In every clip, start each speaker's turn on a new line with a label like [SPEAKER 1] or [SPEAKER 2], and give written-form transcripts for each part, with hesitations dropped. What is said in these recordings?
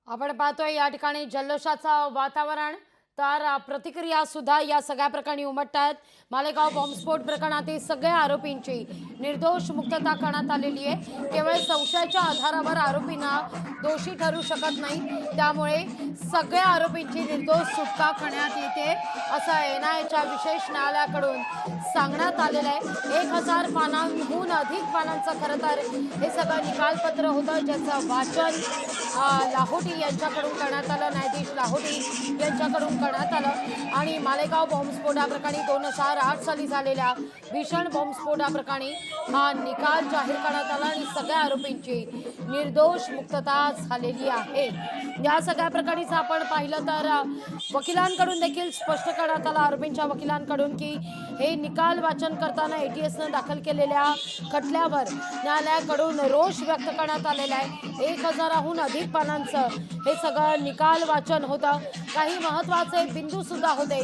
[SPEAKER 1] आपण पाहतोय या ठिकाणी जल्लोषाचं वातावरण। तर प्रतिक्रिया सुद्धा या सगळ्या प्रकरणी उमटतात। मालेगाव बॉम्बस्फोट प्रकरणातील सगळ्या आरोपींची निर्दोष मुक्तता करण्यात आलेली आहे। केवळ संशयाच्या आधारावर आरोपींना दोषी ठरू शकत नाही, त्यामुळे सगळ्या आरोपींची निर्दोष सुटका करण्यात येते असं एनआयएच्या विशेष न्यायालयाकडून सांगण्यात आलेलं आहे। 1000 पानांहून अधिक पानांचं खरं तर हे सगळं निकालपत्र होतं, ज्याचं वाचन लाहोटी यांच्याकडून करण्यात आलं, न्यायाधीश लाहोटी यांच्याकडून करण्यात आलं। आणि मालेगाव बॉम्बस्फोटाप्रकरणी 2008 साली झालेल्या भीषण बॉम्बस्फोटाप्रकरणी हा निकाल जाहीर करण्यात आला आणि सगळ्या आरोपींची निर्दोष मुक्तता झालेली आहे। या सगळ्या प्रकरणीचं आपण पाहिलं तर वकिलांकडून देखील स्पष्ट करण्यात आलं, आरोपींच्या वकिलांकडून, की हे निकाल वाचन करताना एटीएसनं दाखल केलेल्या खटल्यावर न्यायालयाकडून रोष व्यक्त करण्यात आलेला आहे। 1000हून अधिक पानांचं हे सगळं निकाल वाचन होतं। काही महत्त्वाचे बिंदू सुद्धा होते,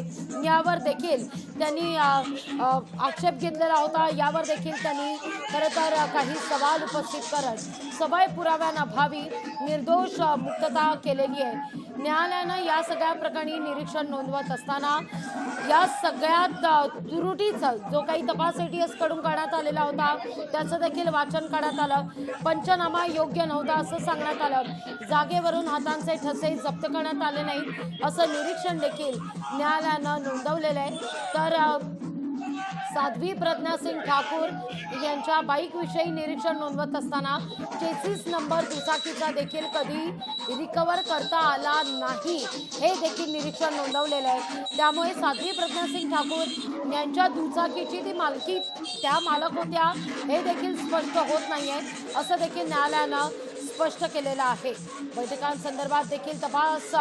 [SPEAKER 1] यावर देखील त्यांनी आक्षेप घेतलेला होता। यावर देखील त्यांनी खरं तर काही सवाल उपस्थित करत सबळ पुराव्यांअभावी निर्दोष मुक्तता केलेली आहे। न्यायालयानं या सगळ्या प्रकरणी निरीक्षण नोंदवत असताना या सगळ्यात त्रुटीचं जो काही तपास एटीएस कडून करण्यात आलेला होता त्याचं देखील वाचन करण्यात आलं। पंचनामा योग्य नव्हता असं सांगण्यात आलं। जागेवरून हातांचे ठसे जप्त करण्यात आले नाहीत असं निरीक्षण देखील न्यायालयानं नोंदवलेलं आहे। तर साध्वी प्रज्ञा सिंग ठाकूर यांच्या बाईकविषयी निरीक्षण नोंदवत असताना चेसिस नंबर दुचाकीचा देखील कधी रिकवर करता आला नाही हे देखील निरीक्षण नोंदवलेलं आहे। त्यामुळे साध्वी प्रज्ञा सिंग ठाकूर यांच्या दुचाकीची ती मालकी त्या मालक होत्या हे देखील स्पष्ट होत नाहीये असं देखील न्यायालयानं स्पष्ट केलेलं आहे। बैठकांसंदर्भात देखील तपास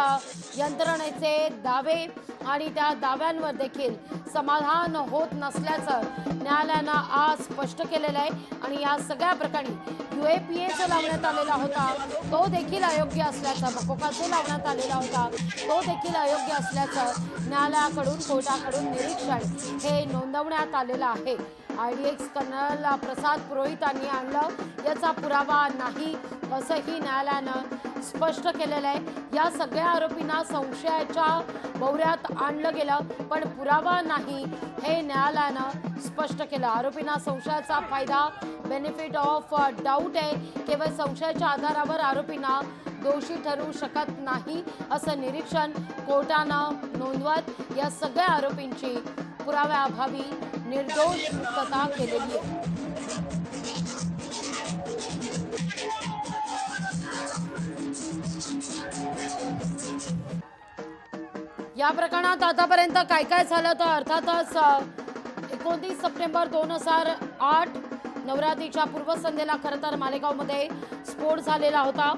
[SPEAKER 1] यंत्रणेचे दावे आणि त्या दाव्यांवर देखील समाधान होत नसल्याचं न्यायालयानं आज स्पष्ट केलेलं आहे। आणि या सगळ्या प्रकरणी यूएपीएचा लावण्यात आलेला होता तो देखील अयोग्य असल्याचं, मकोकाचे लावण्यात आलेला होता तो देखील अयोग्य असल्याचं न्यायालयाकडून कोर्टाकडून निरीक्षण हे नोंदवण्यात आलेलं आहे। आयडीएक्स कर्नल प्रसाद पुरोहितांनी आणलं याचा पुरावा नाही असंही न्यायालयानं स्पष्ट केलेलं आहे। या सगळ्या आरोपींना संशयाच्या भोवऱ्यात आणलं गेलं पण पुरावा नाही हे न्यायालयानं स्पष्ट केलं। आरोपींना संशयाचा फायदा, बेनिफिट ऑफ डाऊट आहे। केवळ संशयाच्या आधारावर आरोपींना दोषी ठरवू शकत नाही असं निरीक्षण कोर्टानं नोंदवत या सगळ्या आरोपींची पुराव्याअभावी निर्दोष मुक्तता केलेली आहे। या प्रकरणात आतापर्यंत काय काय झालं तर अर्थातच 29 सप्टेंबर 2008 नवरात्रीच्या पूर्वसंध्येला खरं तर मालेगावमध्ये स्फोट झालेला होता।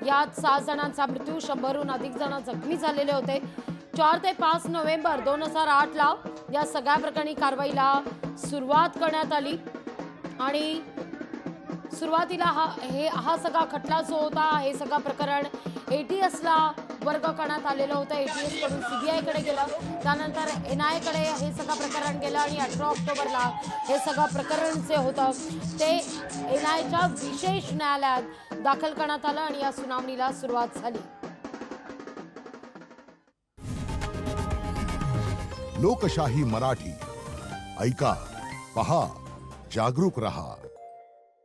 [SPEAKER 1] यात 6 जणांचा मृत्यू, 100हून अधिक जण जखमी झालेले होते। 4 ते 5 नोव्हेंबर 2008ला या सगळ्या प्रकरणी कारवाईला सुरुवात करण्यात आली आणि सुरुवातीला हा सगळा खटला जो होता हे सगळं प्रकरण एटीएसला वर्ग करण्यात आलेलं होतं। एटीएस कडून सीबीआयकडे गेलं, त्यानंतर एनआयएकडे हे सगळं प्रकरण गेलं आणि 18 ऑक्टोबरला हे सगळं प्रकरण जे होतं ते एनआयएच्या विशेष न्यायालयात दाखल करण्यात आलं आणि या सुनावणीला सुरुवात झाली।
[SPEAKER 2] लोकशाही मराठी ऐका, पहा, जागरूक रहा।